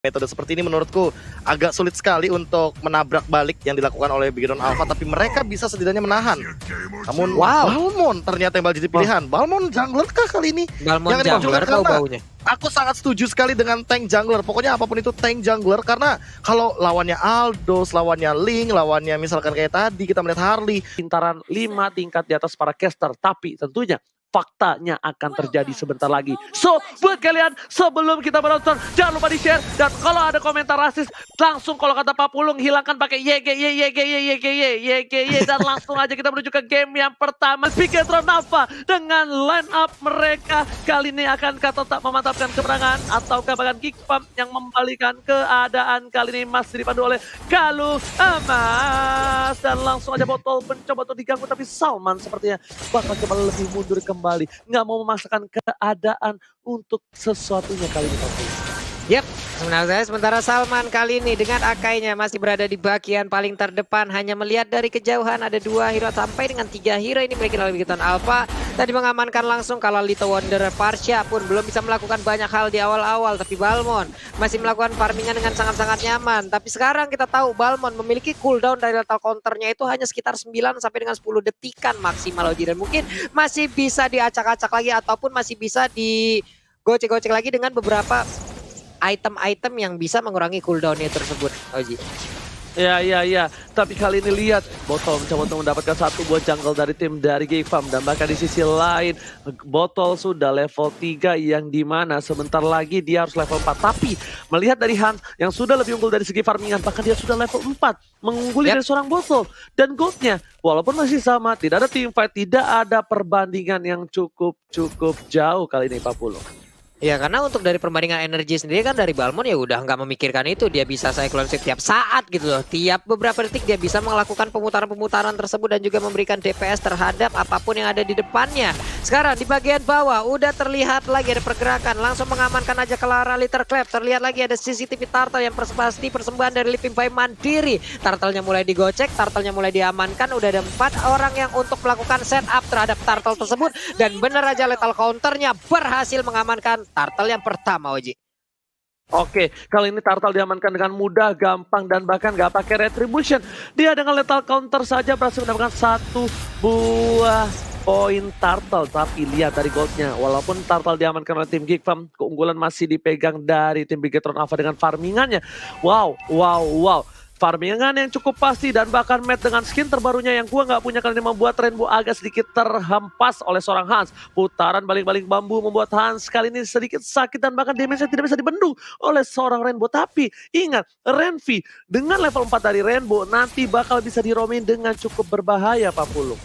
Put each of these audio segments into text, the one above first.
Metode seperti ini menurutku agak sulit sekali untuk menabrak balik yang dilakukan oleh Big Drone Alpha, tapi mereka bisa setidaknya menahan. Namun Balmon ternyata yang jadi pilihan. Balmon jungler kah kali ini? Balmon jungler tahu baunya. Aku sangat setuju sekali dengan tank jungler. Pokoknya apapun itu tank jungler, karena kalau lawannya Aldos, lawannya Link, lawannya misalkan kayak tadi kita melihat Harley, pintaran 5 tingkat di atas para caster, tapi tentunya faktanya akan terjadi sebentar lagi. So, buat kalian sebelum kita menonton, jangan lupa di-share. Dan kalau ada komentar rasis, langsung kalau kata Pak Pulung, hilangkan pakai YGY. Dan langsung aja kita menuju ke game yang pertama. Big Drone Alpha dengan line up mereka kali ini akan tetap memantapkan kemenangan. Ataukah bahkan Geekfam yang membalikan keadaan kali ini masih dipandu oleh Galuh Emas. Dan langsung aja botol mencoba untuk diganggu, tapi Salman sepertinya bakal coba lebih mundur kembali, nggak mau memaksakan keadaan untuk sesuatunya kali ini. Yap, sementara Salman kali ini dengan Akainya masih berada di bagian paling terdepan, hanya melihat dari kejauhan ada 2 hero sampai dengan 3 hero ini memiliki oleh Big Drone Alpha. Tadi mengamankan langsung kalau Little Wanderer Parsha pun belum bisa melakukan banyak hal di awal-awal, tapi Balmon masih melakukan farmingan dengan sangat-sangat nyaman. Tapi sekarang kita tahu Balmon memiliki cooldown dari lethal counternya itu hanya sekitar 9 sampai dengan 10 detikan maksimal, dan mungkin masih bisa diacak-acak lagi ataupun masih bisa digocek-gocek lagi dengan beberapa item-item yang bisa mengurangi cooldownnya tersebut, Oji. Ya. Tapi kali ini lihat, Botol mencoba untuk mendapatkan 1 buah jungle dari tim dari Geekfam. Dan bahkan di sisi lain, Botol sudah level 3 yang dimana sebentar lagi dia harus level 4. Tapi melihat dari Hans yang sudah lebih unggul dari segi farmingan, bahkan dia sudah level 4. Mengungguli dari seorang Botol. Dan goldnya, walaupun masih sama, tidak ada teamfight, tidak ada perbandingan yang cukup jauh kali ini Pak Pulung. Ya, karena untuk dari perbandingan energi sendiri kan dari Balmon ya udah nggak memikirkan itu. Dia bisa cyclone shift tiap saat gitu loh. Tiap beberapa detik dia bisa melakukan pemutaran-pemutaran tersebut dan juga memberikan DPS terhadap apapun yang ada di depannya. Sekarang di bagian bawah udah terlihat lagi ada pergerakan. Langsung mengamankan aja Clara Litter Clap. Terlihat lagi ada CCTV Turtle yang pasti persembahan dari Living by Mandiri. Turtle-nya mulai digocek, Turtle-nya mulai diamankan. Udah ada 4 orang yang untuk melakukan setup terhadap Turtle tersebut. Dan bener aja lethal counter-nya berhasil mengamankan Turtle yang pertama, Oji. Oke, kali ini Turtle diamankan dengan mudah, gampang, dan bahkan gak pakai retribution. Dia dengan lethal counter saja berhasil mendapatkan 1 buah poin Turtle. Tapi lihat dari goldnya, walaupun Turtle diamankan oleh tim Geekfam, keunggulan masih dipegang dari tim Big Drone Alpha dengan farmingannya. Wow. Farmingan yang cukup pasti dan bahkan Matt dengan skin terbarunya yang gua nggak punya kali ini membuat Rainbow agak sedikit terhempas oleh seorang Hans. Putaran baling-baling bambu membuat Hans kali ini sedikit sakit dan bahkan damage-nya tidak bisa dibendung oleh seorang Rainbow. Tapi ingat, Renvi dengan level 4 dari Rainbow nanti bakal bisa diromin dengan cukup berbahaya Pak Pulung.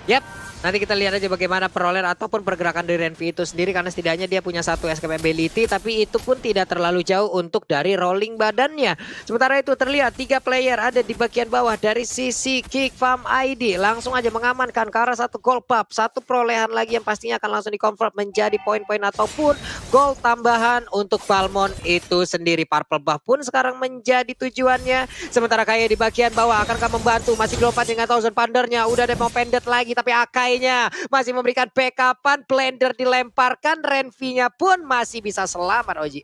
Yap. Nanti kita lihat aja bagaimana perolehan ataupun pergerakan dari Renvi itu sendiri, karena setidaknya dia punya 1 escape ability, tapi itu pun tidak terlalu jauh untuk dari rolling badannya. Sementara itu terlihat 3 player ada di bagian bawah dari sisi Geekfam ID. Langsung aja mengamankan ke arah 1 gold buff, 1 perolehan lagi yang pastinya akan langsung di-convert menjadi poin-poin ataupun gold tambahan untuk Balmon itu sendiri. Purple buff pun sekarang menjadi tujuannya. Sementara kayak di bagian bawah akankah membantu, masih gelompat dengan Thousand Pandernya, udah ada mau pendek lagi tapi Akainya masih memberikan backupan, blender dilemparkan, Renvi-nya pun masih bisa selamat, Oji.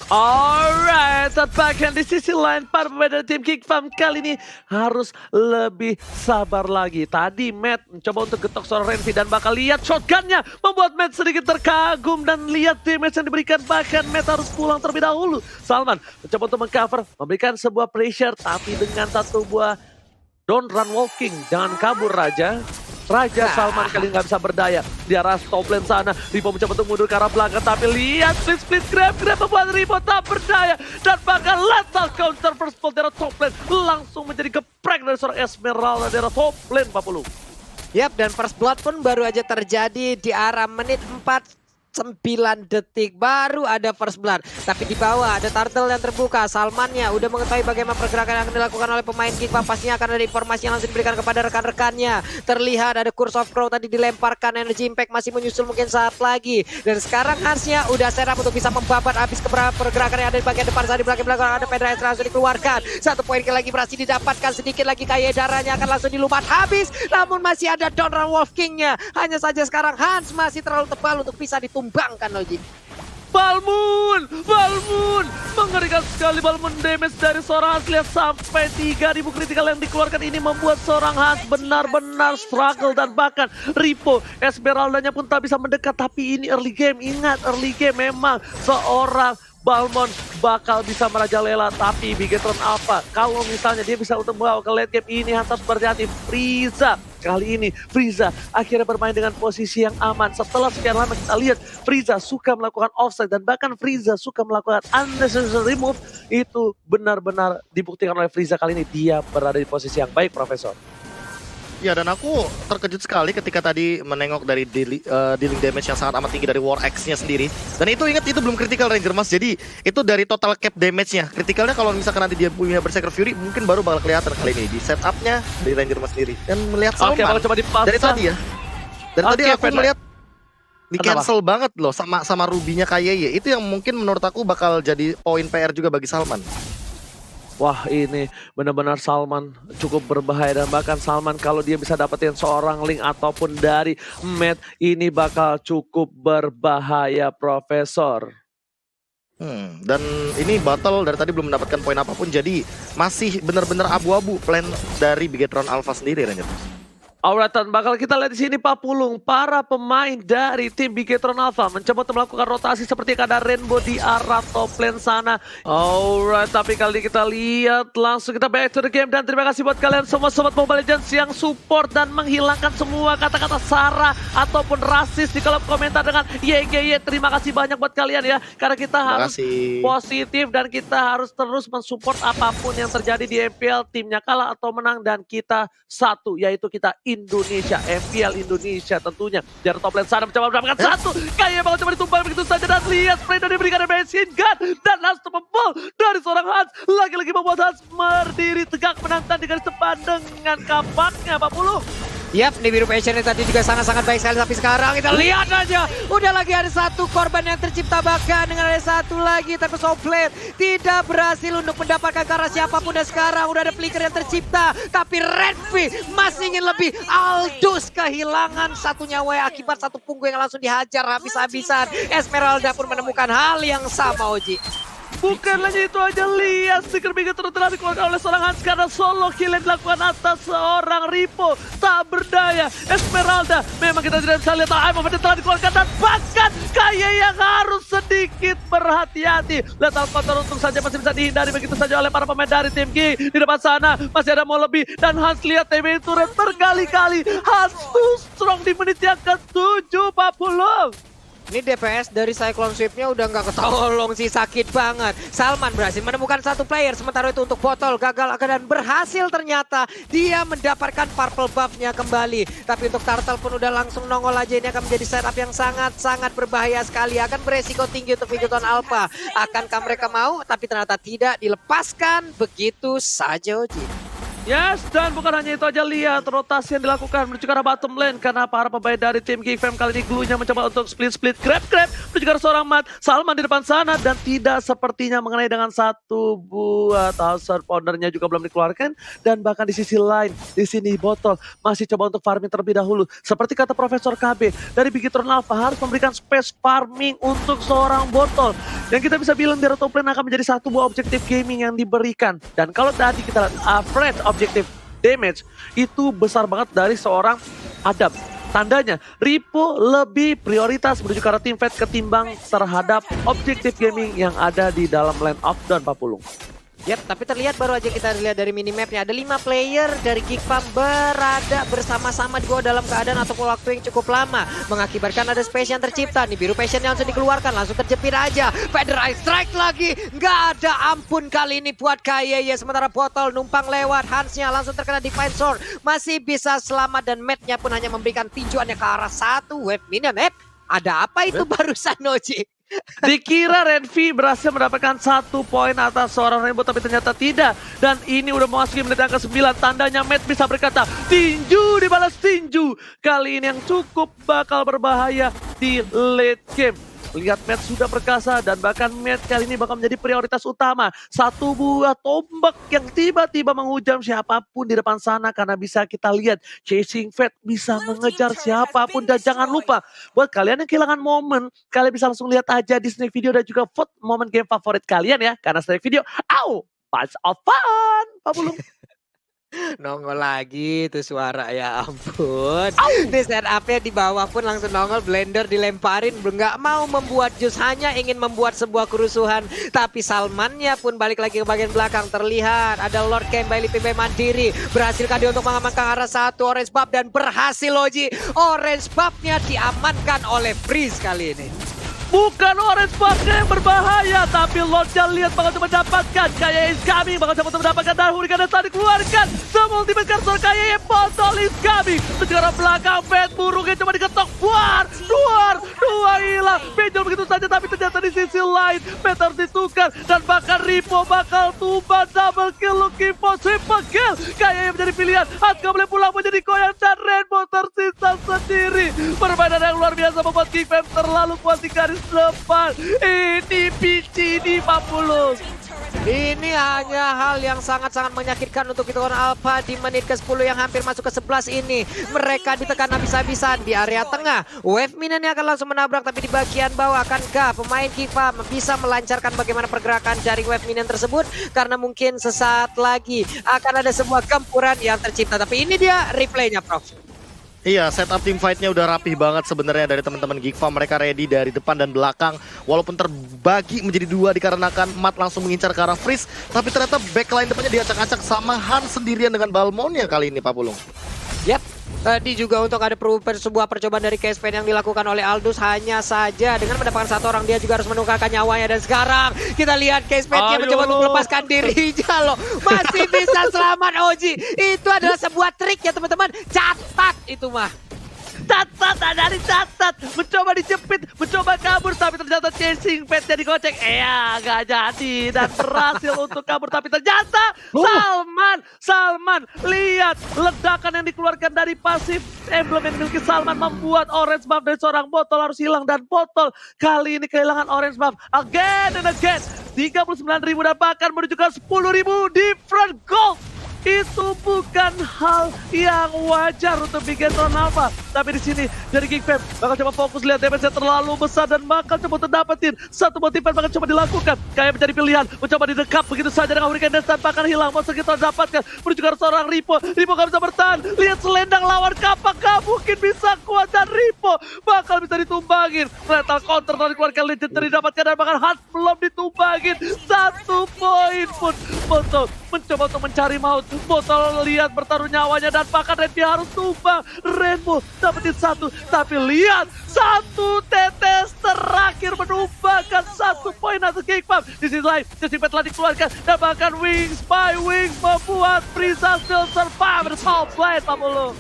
Alright, bahkan di sisi lain para pemain dari tim Geekfam kali ini harus lebih sabar lagi. Tadi Matt mencoba untuk getok seorang Renvi dan bakal lihat shotgunnya membuat Matt sedikit terkagum dan lihat damage yang diberikan, bahkan Matt harus pulang terlebih dahulu. Salman mencoba untuk mengcover, memberikan sebuah pressure tapi dengan 1 buah don't run walking, jangan kabur Raja Salman kali nggak bisa berdaya. Dia ras top lane sana. Ripo mencoba untuk mundur ke arah belakang, tapi lihat split grab membuat Ripo tak berdaya. Dan bahkan lethal counter first blood dari top lane langsung menjadi geprek dari seorang Esmeralda dari top lane 40. Yap, dan first blood pun baru aja terjadi di arah menit 9 detik baru ada first blood. Tapi di bawah ada Turtle yang terbuka. Salmannya udah mengetahui bagaimana pergerakan yang akan dilakukan oleh pemain Geekfam. Pastinya akan ada informasi yang langsung diberikan kepada rekan-rekannya. Terlihat ada Curse of Crow tadi dilemparkan, energy impact masih menyusul mungkin saat lagi. Dan sekarang Hansnya udah setup untuk bisa membabat habis pergerakan yang ada di bagian depan. Saat di belakang ada Pedra Ezra langsung dikeluarkan. 1 poin lagi berhasil didapatkan, sedikit lagi kayak darahnya akan langsung dilumat habis. Namun masih ada Donran Wolf King-nya. Hanya saja sekarang Hans masih terlalu tebal untuk bisa ditumbangkan, Oji. Balmun mengerikan sekali. Balmun damage dari seorang Hans, lihat sampai 3000 critical yang dikeluarkan. Ini membuat seorang Hans benar-benar struggle, dan bahkan Ripo Esmeraldanya pun tak bisa mendekat. Tapi ini early game, ingat early game memang seorang Balmon bakal bisa merajalela, tapi Bigetron Alpha kalau misalnya dia bisa untuk membawa ke late game ini harus berhati-hati. Frieza kali ini, Frieza akhirnya bermain dengan posisi yang aman. Setelah sekian lama kita lihat Frieza suka melakukan offside dan bahkan Frieza suka melakukan unnecessary move. Itu benar-benar dibuktikan oleh Frieza kali ini, dia berada di posisi yang baik, Profesor. Ya, dan aku terkejut sekali ketika tadi menengok dari dealing damage yang sangat amat tinggi dari War X-nya sendiri. Dan itu ingat, itu belum critical Ranger Mas. Jadi itu dari total cap damage-nya. Critical-nya kalau misalkan nanti dia punya Berserker Fury mungkin baru bakal kelihatan kali ini di setup-nya dari Ranger Mas sendiri. Dan melihat Salman bakal coba dipasang. dari tadi ya. Dari tadi aku melihat di Kenapa? cancel banget loh sama Ruby-nya Kayeye. Itu yang mungkin menurut aku bakal jadi poin PR juga bagi Salman. Wah, ini benar-benar Salman cukup berbahaya, dan bahkan Salman kalau dia bisa dapetin seorang Link ataupun dari Matt, ini bakal cukup berbahaya, Profesor. Dan ini battle dari tadi belum mendapatkan poin apapun, jadi masih benar-benar abu-abu plan dari Bigetron Alpha sendiri, Ranger. Alright, bakal kita lihat di sini Pak Pulung, para pemain dari tim Bigetron Alpha mencoba untuk melakukan rotasi seperti ada Rainbow di arah top lane sana. Alright, tapi kali ini kita lihat langsung kita back to the game, dan terima kasih buat kalian semua sobat Mobile Legends yang support dan menghilangkan semua kata-kata sara ataupun rasis di kolom komentar dengan YGY. Terima kasih banyak buat kalian ya, karena kita harus positif dan kita harus terus mensupport apapun yang terjadi di MPL, timnya kalah atau menang dan kita satu, yaitu kita Indonesia, MPL Indonesia tentunya. Dari top lane sana mencoba mendapatkan satu, kayak bakal coba ditumbang begitu saja, dan lihat spray dari diberikan dari machine gun dan unstoppable dari seorang Hans, lagi-lagi membuat Hans berdiri tegak menantang di garis depan dengan kapaknya, Pak Puluh. Yap, nih biru passion tadi juga sangat-sangat baik sekali, tapi sekarang kita lihat aja, udah lagi ada satu korban yang tercipta, bahkan dengan ada satu lagi, tapi Soplet tidak berhasil untuk mendapatkan ke arah siapapun, dan sekarang udah ada flicker yang tercipta, tapi Redvi masih ingin lebih. Aldous kehilangan satu nyawa akibat satu punggung yang langsung dihajar habis-habisan. Esmeralda pun menemukan hal yang sama, Oji. Bukan hanya itu aja, lihat stiker Bigetron telah dikeluarkan oleh seorang Hans karena solo kill yang dilakukan atas seorang Ripo. Tak berdaya, Esmeralda memang kita tidak bisa lihat Time of Death telah dikeluarkan, dan bahkan kayak yang harus sedikit berhati-hati. Lethal Counter untung saja masih bisa dihindari begitu saja oleh para pemain dari tim G. Di depan sana masih ada mau lebih, dan Hans lihat TB turret berkali-kali. Hans too strong di menit yang ke-7, Pak Pulung. Ini DPS dari Cyclone Swift-nya udah nggak ketolong sih, sakit banget. Salman berhasil menemukan satu player, sementara itu untuk Botol gagal dan berhasil ternyata dia mendapatkan purple buff-nya kembali. Tapi untuk Turtle pun udah langsung nongol aja, ini akan menjadi setup yang sangat-sangat berbahaya sekali. Akan beresiko tinggi untuk Bigetron Alpha. Akankah mereka mau? Tapi ternyata tidak, dilepaskan begitu saja, Oji. Yes, dan bukan hanya itu aja, lihat rotasi yang dilakukan menuju ke arah bottom lane karena para pemain dari tim Geek Fam kali ini Glue-nya mencoba untuk split grab menuju ke arah seorang Matt. Salman di depan sana dan tidak sepertinya mengenai dengan satu buah Thousand Pounder-nya juga belum dikeluarkan, dan bahkan di sisi lain di sini Botol masih coba untuk farming terlebih dahulu. Seperti kata Profesor KB dari Bigetron Alpha, harus memberikan space farming untuk seorang Botol. Dan kita bisa bilang dari top lane akan menjadi satu buah objektif gaming yang diberikan. Dan kalau tadi kita lihat average objektif damage itu besar banget dari seorang Adam. Tandanya Ripo lebih prioritas menuju ke arah team fight ketimbang terhadap objektif gaming yang ada di dalam Land of Dawn, Pak Pulung. Yap, tapi terlihat baru aja kita lihat dari minimapnya ada 5 player dari Geek Farm berada bersama-sama juga dalam keadaan ataupun waktu yang cukup lama, mengakibatkan ada space yang tercipta. Nih biru passion yang langsung dikeluarkan, langsung terjepit aja. Feather Eye Strike lagi, nggak ada ampun kali ini buat Kayeye. Sementara Botol numpang lewat, Hansnya langsung terkena Divine Sword, masih bisa selamat, dan Matt-nya pun hanya memberikan tinjuannya ke arah satu wave minion. Ada apa itu barusan, Oji? Dikira Renvi berhasil mendapatkan 1 poin atas seorang Rainbow, tapi ternyata tidak. Dan ini udah memasuki menit yang ke-9. Tandanya Matt bisa berkata tinju dibalas tinju. Kali ini yang cukup bakal berbahaya di late game. Lihat Matt sudah perkasa dan bahkan Matt kali ini bakal menjadi prioritas utama. Satu buah tombak yang tiba-tiba menghujam siapapun di depan sana karena bisa kita lihat Chasing Fate bisa mengejar siapapun. Dan jangan lupa buat kalian yang kehilangan momen, kalian bisa langsung lihat aja di snack video dan juga vote momen game favorit kalian ya. Karena snack video, bunch of fun. Pak Pulung. Nongol lagi tuh suara, ya ampun. Di setupnya di bawah pun langsung nongol, blender dilemparin, nggak mau membuat jus, hanya ingin membuat sebuah kerusuhan. Tapi Salmannya pun balik lagi ke bagian belakang, terlihat ada Lord Kembali PB Mandiri. Berhasilkah dia untuk mengamankan arah satu orange buff, dan berhasil Oji. Orange buffnya diamankan oleh Freeze kali ini. Bukan orange buff-nya yang berbahaya, tapi Lordnya lihat bakal coba mendapatkan. Kayak is coming, bakal coba mendapatkan dan Hurricane dan saat dikeluarkan. Semua ultimate Karsor kayak botol is coming. Sejarah belakang, Fate burungnya coba diketok. Dua hilang. Benjol begitu saja, tapi ternyata di sisi lain Fate harus ditukar. Dan bahkan Ripo bakal tumbang, double kill, looking for triple kill. Kayaknya menjadi pilihan, Atka boleh pulang menjadi goyang dan Rainbow tersisa sendiri. Permainan yang luar biasa membuat King Fam terlalu kuat di garis depan. Ini PC di 40. Ini hanya hal yang sangat-sangat menyakitkan untuk Victoron Alpha di menit ke-10 yang hampir masuk ke 11 ini. Mereka ditekan habis-habisan di area tengah. Wave minion akan langsung menabrak, tapi di bagian bawah akankah pemain Kiva bisa melancarkan bagaimana pergerakan dari wave minion tersebut? Karena mungkin sesaat lagi akan ada sebuah gempuran yang tercipta. Tapi ini dia replaynya, Prof. Iya, setup team fight-nya udah rapih banget sebenarnya dari teman-teman Geek Farm. Mereka ready dari depan dan belakang. Walaupun terbagi menjadi dua dikarenakan Matt langsung mengincar ke arah Freeze. Tapi ternyata backline depannya diacak-acak sama Han sendirian dengan Balmonnya kali ini, Pak Pulung. Yap. Tadi juga untuk ada sebuah percobaan dari Caspen yang dilakukan oleh Aldous, hanya saja dengan mendapatkan satu orang dia juga harus menukarkan nyawanya. Dan sekarang kita lihat Caspen yang mencoba untuk melepaskan dirinya loh. Masih bisa selamat Oji. Itu adalah sebuah trik ya teman-teman. Catat itu mah. Catat, dari catat, mencoba dijepit, mencoba kabur, tapi ternyata Chasing Fate-nya digocek. Gak jadi, dan berhasil untuk kabur, tapi ternyata Salman, lihat ledakan yang dikeluarkan dari pasif emblem yang dimiliki Salman membuat orange buff dari seorang botol harus hilang, dan botol kali ini kehilangan orange buff again and again. 39.000 dan bahkan menuju ke 10.000 different gold. Itu bukan hal yang wajar untuk Bigetron Alpha. Tapi di sini dari Geek Fam bakal coba fokus, lihat damage-nya terlalu besar dan bakal coba terdapetin satu motifan bakal coba dilakukan. Kayak menjadi pilihan, mencoba didekap begitu saja dengan Hurricane dan tanpa akan hilang. Monster kita dapatkan menuju ke seorang Ripo gak bisa bertahan. Lihat selendang lawan kapak, gak mungkin bisa kuat, dan Ripo bakal bisa ditumbangin. Lethal counter dari keluarga Legendary dapatkan dan bahkan Hunt belum ditumbangin. 1 poin pun Botol mencoba untuk mencari maut. Botol lihat bertaruh nyawanya dan bahkan Redby harus tumbang. Rainbow dapetin 1, tapi lihat 1 tetes terakhir menumbangkan 1 poin atas Geek Farm. Di sisi lain, Chasing Fate telah dikeluarkan dan bahkan Wings by Wings membuat Frieza still survive. It's all played, Pak Pulung.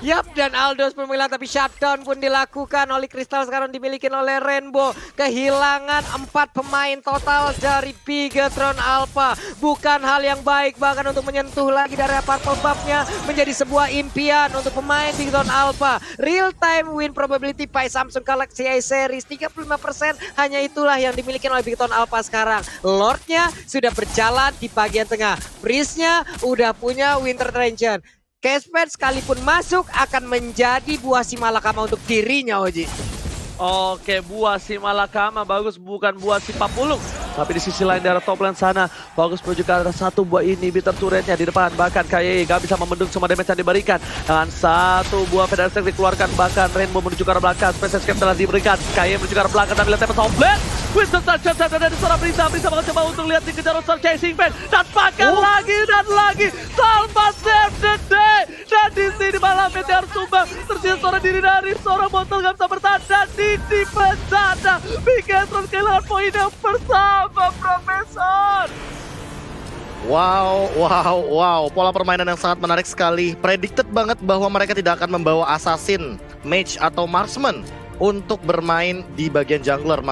Yap, dan Aldous pemilah, tapi shutdown pun dilakukan oleh Crystal, sekarang dimiliki oleh Rainbow. Kehilangan 4 pemain total dari Bigetron Alpha. Bukan hal yang baik, bahkan untuk menyentuh lagi dari purple buff-nya menjadi sebuah impian untuk pemain Bigetron Alpha. Real time win probability by Samsung Galaxy A Series 35%, hanya itulah yang dimiliki oleh Bigetron Alpha sekarang. Lordnya sudah berjalan di bagian tengah, Freeze-nya udah punya Winter Trencher. Casper sekalipun masuk akan menjadi buah si malakama untuk dirinya, Oji. Oke, buah si malakama bagus, bukan buah si papulung. Tapi di sisi lain dari top lane sana, bagus menuju ke arah 1 buah inhibitor turretnya di depan. Bahkan KYE gak bisa membendung semua damage yang diberikan. Dengan 1 buah Feather Strike dikeluarkan, bahkan Rainbow menuju ke arah belakang. Space Escape telah diberikan, KYE menuju ke arah belakang, tapi lihat damage top lane. Winston Touchdown dari seorang Frieza bakal coba untuk lihat dikejar oleh Chasing Fate. Dan bahkan lagi dan lagi, Salma save the day. Dan di sini malah Fate harus tumbang. Tersisa seorang diri dari seorang botol gak bisa bertahan. Dan di bencana, Bigetron kehilangan poin yang bersama, Profesor. Wow. Pola permainan yang sangat menarik sekali. Predicted banget bahwa mereka tidak akan membawa assassin, mage, atau marksman untuk bermain di bagian jungler.